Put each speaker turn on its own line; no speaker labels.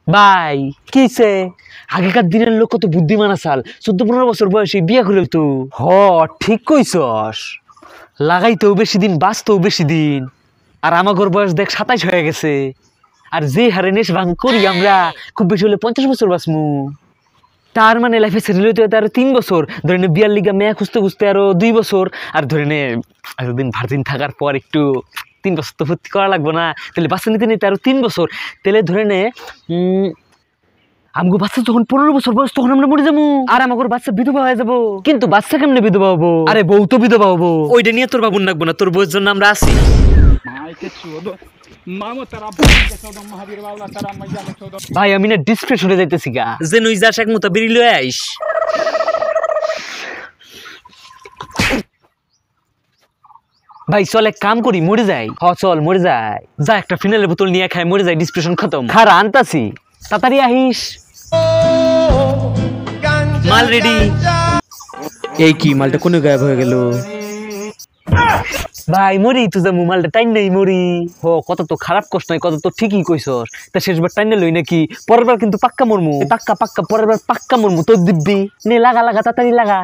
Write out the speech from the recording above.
ভাই কিছে আগেকার দিনের লোক কত বুদ্ধিমান আসাল 14-15 বছর বয়সে বিয়ে করে তো হ ঠিক কইছস লাগাইতেও বেশি দিন বাঁচতেও বেশি দিন আর আমাগর বয়স দেখ 27 হয়ে গেছে আর যে হারে নেশ ভাঙ করি আমরা খুব বেশি হলে 50 বছর বাঁচমু তার মানে লাইফে সেটেল হইতে হইতে আরো 3 বছর ধরে নে বিয়ার লিগা মেয়া খুঁজতে খুঁজতে আরো 2 বছর আর ধরে নে এতদিন ভার্জিন থাকার পর একটু 3 বছর তো ভর্তি করা লাগবে না তাহলে বাচ্চা নিতে নিতে আরো 3 বছর তাহলে ধরে নে আমগো বাচ্চা যখন 15 বছর বয়স তখন আমরা মরে যাবো আর আমাগোর বাচ্চা বিধবা হয়ে যাবো কিন্তু বাচ্চা কেমনে বিধবা হবো আরে বউ তো বিধবা হবো ওইটা নিয়ে তোর বাবুন লাগবো না তোর বউয়ের জন্য আমরা আছি ভাই আমি না ডিসপ্লে শুনে যাইতেছি গা যে নই যাস এক মতো বেরিয়ে লয়ে আইস ভাই চল এক কাম করি মরে যাই চল মরে যাই যা একটা ফিনালের বোতল নিয়ে খাই মরে যাই ডিসপ্রেশন খতম খারা আনতাছি তাড়াতাড়ি আহিস মাল রেডি
এই কি মালটা কোন গায়েব হয়ে গেল
ভাই মরি তুই যা মালটা টাইন নেই মরি কত তো খারাপ কষ্ট নাই কত তো ঠিকই কইছস তা শেষবার টাইন লই নাকি পরের বার কিন্তু পাক্কা মরমু পাক্কা পরের বার পাক্কা মরমু তোর দিব্যি নে লাগা তাড়াতাড়ি লাগা